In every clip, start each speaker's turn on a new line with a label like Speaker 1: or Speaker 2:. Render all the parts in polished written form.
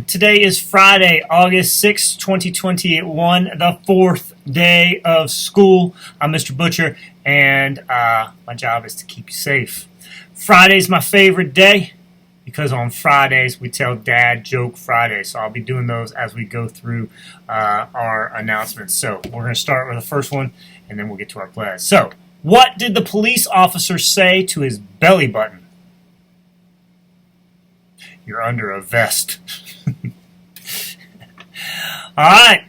Speaker 1: Today is Friday, August 6, 2021, the fourth day of school. I'm Mr. Butcher, and my job is to keep you safe. Friday's my favorite day because on Fridays we tell Dad Joke Fridays. So I'll be doing those as we go through our announcements. So we're going to start with the first one, and then we'll get to our pledge. So, what did the police officer say to his belly button? You're under a vest. All right.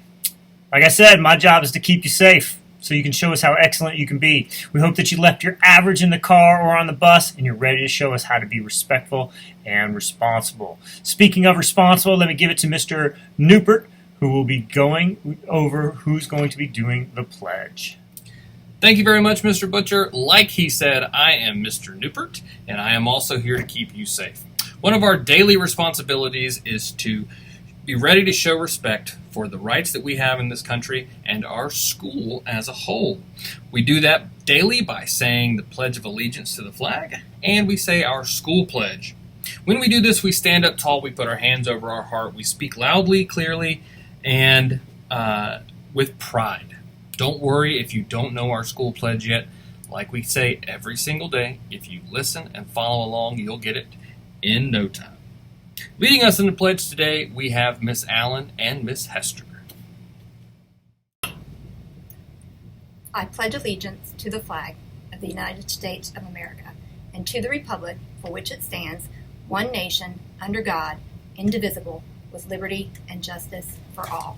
Speaker 1: Like I said, my job is to keep you safe so you can show us how excellent you can be. We hope that you left your average in the car or on the bus and you're ready to show us how to be respectful and responsible. Speaking of responsible, let me give it to Mr. Newport, who will be going over who's going to be doing the pledge.
Speaker 2: Thank you very much, Mr. Butcher. Like he said, I am Mr. Newport, and I am also here to keep you safe. One of our daily responsibilities is to be ready to show respect for the rights that we have in this country and our school as a whole. We do that daily by saying the Pledge of Allegiance to the flag, and we say our school pledge. When we do this, we stand up tall, we put our hands over our heart, we speak loudly, clearly, and with pride. Don't worry if you don't know our school pledge yet. Like we say every single day, if you listen and follow along, you'll get it in no time. Leading us in the pledge today, we have Miss Allen and Miss Hester.
Speaker 3: I pledge allegiance to the flag of the United States of America and to the republic for which it stands, one nation, under God, indivisible, with liberty and justice for all.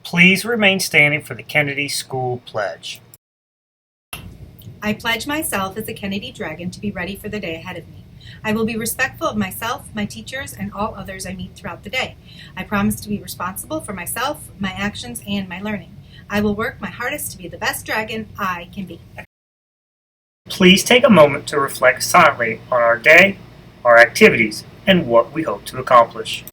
Speaker 1: Please remain standing for the Kennedy School Pledge.
Speaker 4: I pledge myself as a Kennedy Dragon to be ready for the day ahead of me. I will be respectful of myself, my teachers, and all others I meet throughout the day. I promise to be responsible for myself, my actions, and my learning. I will work my hardest to be the best dragon I can be.
Speaker 1: Please take a moment to reflect silently on our day, our activities, and what we hope to accomplish.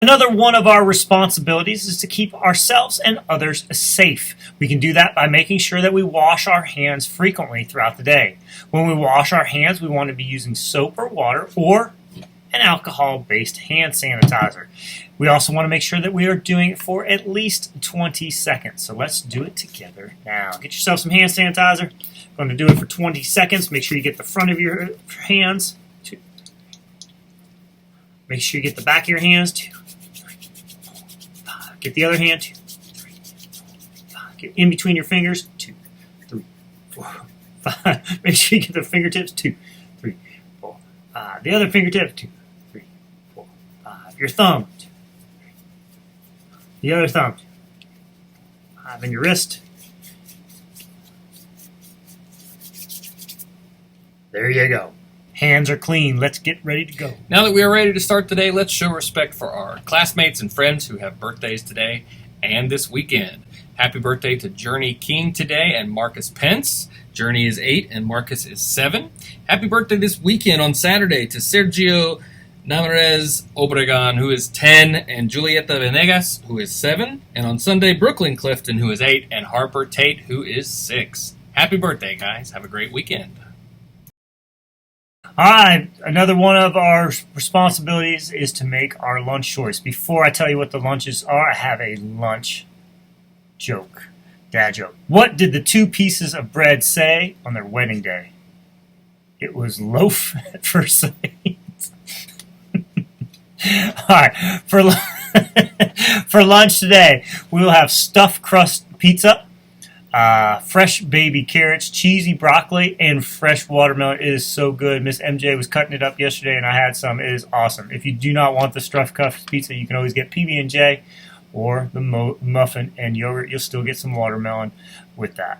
Speaker 1: Another one of our responsibilities is to keep ourselves and others safe. We can do that by making sure that we wash our hands frequently throughout the day. When we wash our hands, we want to be using soap or water or an alcohol-based hand sanitizer. We also want to make sure that we are doing it for at least 20 seconds. So let's do it together now. Get yourself some hand sanitizer. I'm going to do it for 20 seconds. Make sure you get the front of your hands. 2. Make sure you get the back of your hands. 2. Get the other hand, 2, 3, 4, 5. Get in between your fingers, 2, 3, 4, 5. Make sure you get the fingertips, 2, 3, 4, 5. The other fingertip, 2, 3, 4, 5. Your thumb, 2, 3. The other thumb, 2, 5. And your wrist. There you go. Hands are clean. Let's get ready to go.
Speaker 2: Now that we are ready to start today, let's show respect for our classmates and friends who have birthdays today and this weekend. Happy birthday to Journey King today and Marcus Pence. Journey is 8 and Marcus is 7. Happy birthday this weekend on Saturday to Sergio Navarez Obregon, who is 10, and Julieta Venegas, who is 7. And on Sunday, Brooklyn Clifton, who is 8, and Harper Tate, who is 6. Happy birthday, guys. Have a great weekend.
Speaker 1: All right, another one of our responsibilities is to make our lunch choice. Before I tell you what the lunches are, I have a lunch joke, dad joke. What did the 2 pieces of bread say on their wedding day? It was loaf at first sight. All right, for lunch today, we will have stuffed crust pizza, fresh baby carrots, cheesy broccoli, and fresh watermelon. It is so good. Miss MJ was cutting it up yesterday, and I had some. It is awesome. If you do not want the stuffed crust pizza, you can always get PB&J or the muffin and yogurt. You'll still get some watermelon with that.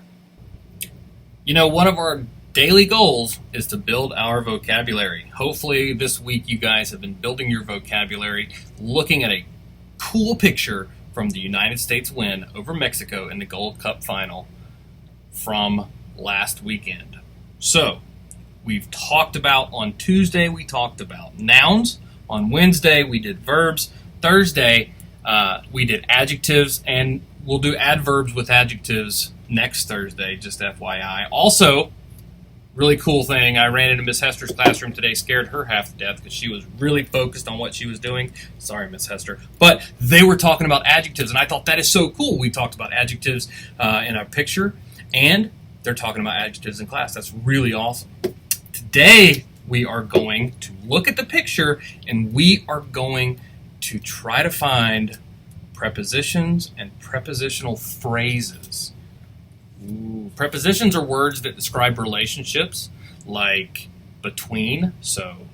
Speaker 2: You know, one of our daily goals is to build our vocabulary. Hopefully this week you guys have been building your vocabulary, looking at a cool picture from the United States win over Mexico in the Gold Cup final from last weekend. So, we've talked about, on Tuesday we talked about nouns, on Wednesday we did verbs, Thursday we did adjectives, and we'll do adverbs with adjectives next Thursday, just FYI. Also, really cool thing. I ran into Miss Hester's classroom today, scared her half to death because she was really focused on what she was doing. Sorry, Miss Hester. But they were talking about adjectives, and I thought that is so cool. We talked about adjectives in our picture, and they're talking about adjectives in class. That's really awesome. Today, we are going to look at the picture, and we are going to try to find prepositions and prepositional phrases. Ooh. Prepositions are words that describe relationships, like between, so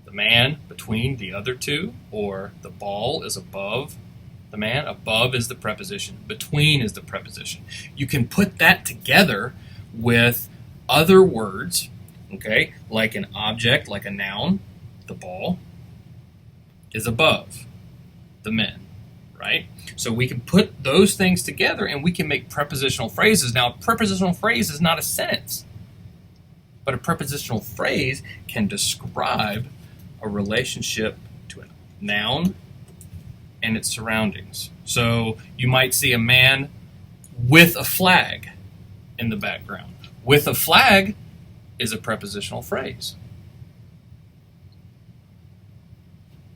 Speaker 2: the man between the other two, or the ball is above the man. Above is the preposition. Between is the preposition. You can put that together with other words, okay, like an object, like a noun. The ball is above the men. Right? So we can put those things together and we can make prepositional phrases. Now, a prepositional phrase is not a sentence, but a prepositional phrase can describe a relationship to a noun and its surroundings. So you might see a man with a flag in the background. With a flag is a prepositional phrase.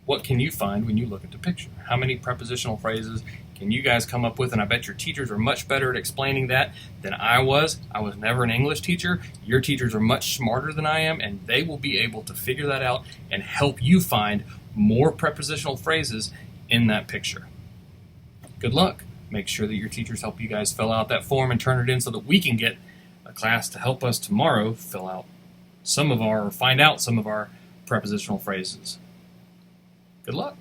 Speaker 2: What can you find when you look at the picture? How many prepositional phrases can you guys come up with? And I bet your teachers are much better at explaining that than I was. I was never an English teacher. Your teachers are much smarter than I am, and they will be able to figure that out and help you find more prepositional phrases in that picture. Good luck. Make sure that your teachers help you guys fill out that form and turn it in so that we can get a class to help us tomorrow find out some of our prepositional phrases. Good luck.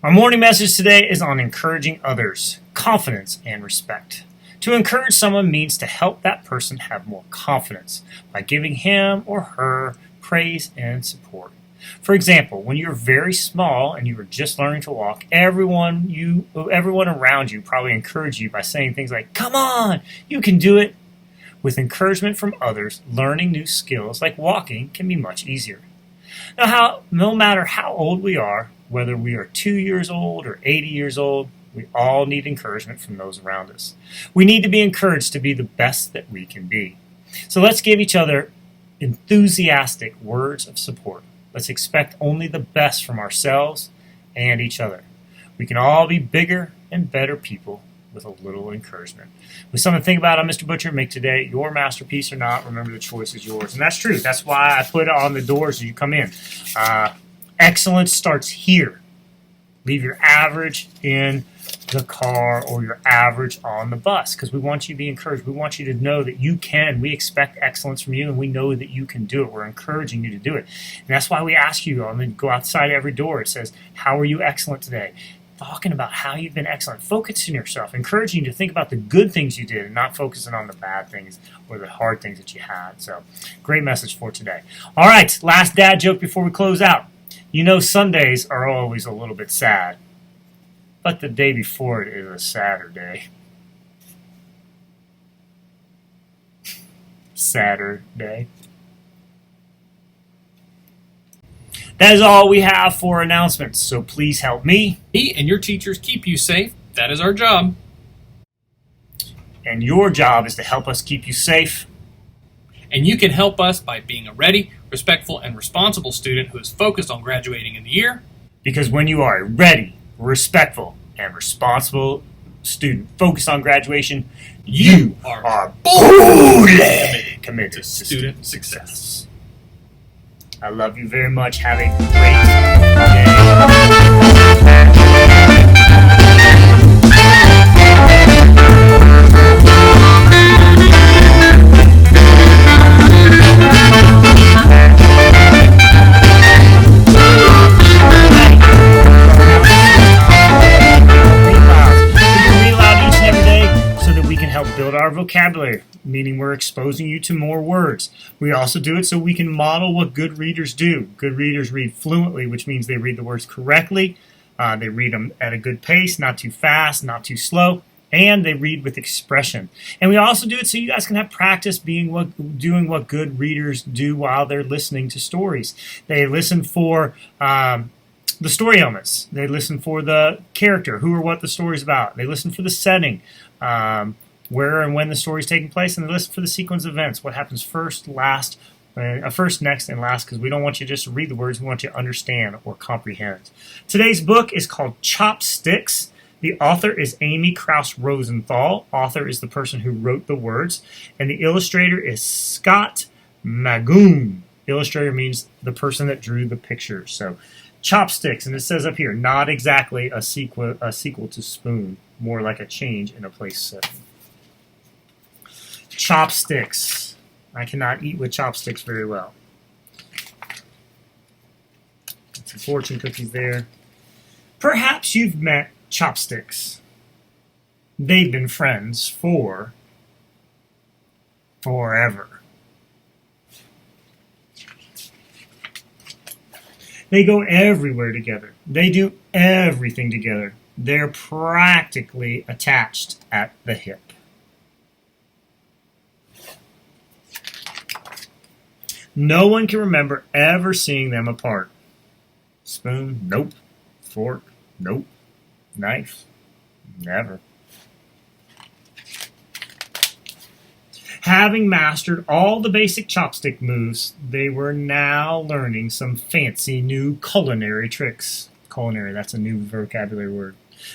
Speaker 1: Our morning message today is on encouraging others, confidence, and respect. To encourage someone means to help that person have more confidence by giving him or her praise and support. For example, when you're very small and you were just learning to walk, everyone around you probably encouraged you by saying things like, "Come on, you can do it." With encouragement from others, learning new skills like walking can be much easier. Now, no matter how old we are, whether we are 2 years old or 80 years old, we all need encouragement from those around us. We need to be encouraged to be the best that we can be. So let's give each other enthusiastic words of support. Let's expect only the best from ourselves and each other. We can all be bigger and better people with a little encouragement. With something to think about, I'm Mr. Butcher. Make today your masterpiece or not. Remember, the choice is yours. And that's true. That's why I put it on the doors as you come in. Excellence starts here. Leave your average in the car or your average on the bus, because we want you to be encouraged. We want you to know that you can. We expect excellence from you, and we know that you can do it. We're encouraging you to do it. And that's why we ask you, go outside every door. It says, "How are you excellent today?" Talking about how you've been excellent, focusing yourself, encouraging you to think about the good things you did and not focusing on the bad things or the hard things that you had. So, great message for today. All right, last dad joke before we close out. You know, Sundays are always a little bit sad, but the day before it is a Saturday. Saturday. That is all we have for announcements, so please help me.
Speaker 2: Me and your teachers keep you safe. That is our job.
Speaker 1: And your job is to help us keep you safe.
Speaker 2: And you can help us by being a ready, respectful, and responsible student who is focused on graduating in the year.
Speaker 1: Because when you are a ready, respectful, and responsible student focused on graduation, you are fully committed to student success. I love you very much. Have a build our vocabulary, meaning we're exposing you to more words. We also do it so we can model what good readers do. Good readers read fluently, which means they read the words correctly. They read them at a good pace, not too fast, not too slow, and they read with expression. And we also do it so you guys can have practice doing what good readers do while they're listening to stories. They listen for the story elements. They listen for the character, who or what the story's about. They listen for the setting. where and when the story is taking place, and they listen for the sequence of events. What happens first, last, first, next, and last, because we don't want you just to read the words, we want you to understand or comprehend. Today's book is called Chopsticks. The author is Amy Krauss Rosenthal. Author is the person who wrote the words, and the illustrator is Scott Magoon. Illustrator means the person that drew the picture. So, Chopsticks, and it says up here, not exactly a sequel to Spoon, more like a change in a place setting. Chopsticks. I cannot eat with chopsticks very well. Some fortune cookies there. Perhaps you've met Chopsticks. They've been friends for forever. They go everywhere together. They do everything together. They're practically attached at the hip. No one can remember ever seeing them apart. Spoon? Nope. Fork? Nope. Knife? Never. Having mastered all the basic chopstick moves, they were now learning some fancy new culinary tricks. Culinary, that's a new vocabulary word.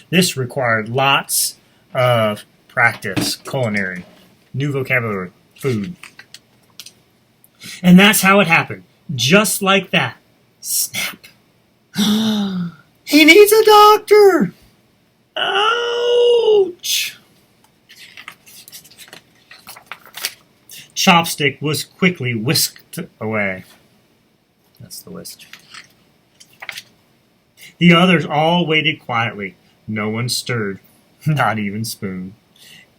Speaker 1: This required lots of practice. Culinary. New vocabulary word. Food. And that's how it happened. Just like that. Snap. He needs a doctor! Ouch! Chopstick was quickly whisked away. That's the whisk. The others all waited quietly. No one stirred. Not even Spoon.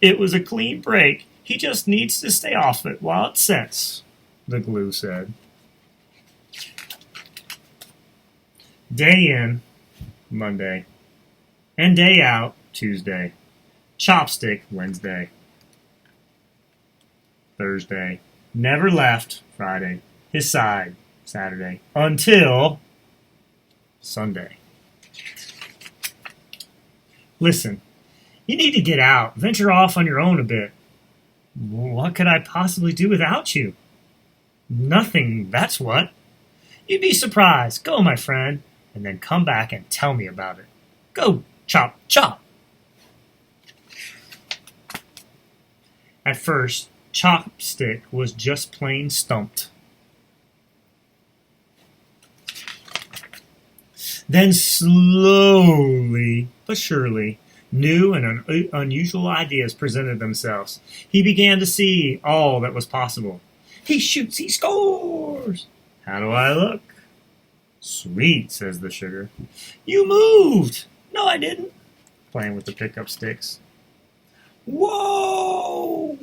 Speaker 1: It was a clean break. He just needs to stay off it while it sets, the glue said. Day in, Monday. And day out, Tuesday. Chopstick, Wednesday. Thursday. Never left, Friday. His side, Saturday. Until Sunday. Listen, you need to get out. Venture off on your own a bit. What could I possibly do without you? Nothing, that's what. You'd be surprised. Go, my friend, and then come back and tell me about it. Go, chop, chop. At first, Chopstick was just plain stumped. Then slowly but surely, new and unusual ideas presented themselves. He began to see all that was possible. He shoots, he scores! How do I look? Sweet, says the sugar. You moved! No, I didn't. Playing with the pickup sticks. Whoa!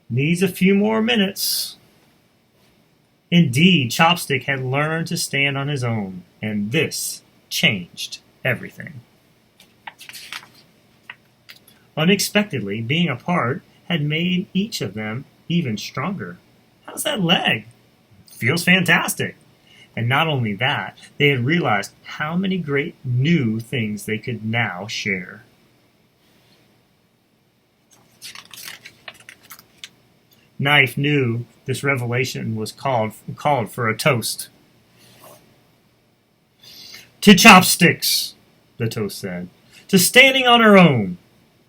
Speaker 1: Needs a few more minutes. Indeed, Chopstick had learned to stand on his own, and this changed everything. Unexpectedly, being apart had made each of them even stronger. How's that leg? Feels fantastic. And not only that, they had realized how many great new things they could now share. Knife knew this revelation was called for a toast. To chopsticks, the toast said, to standing on our own,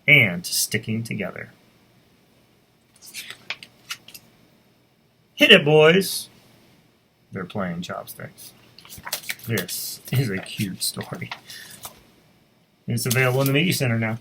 Speaker 1: and to sticking together. Hit it, boys. They're playing chopsticks. This is a cute story. It's available in the Media Center now.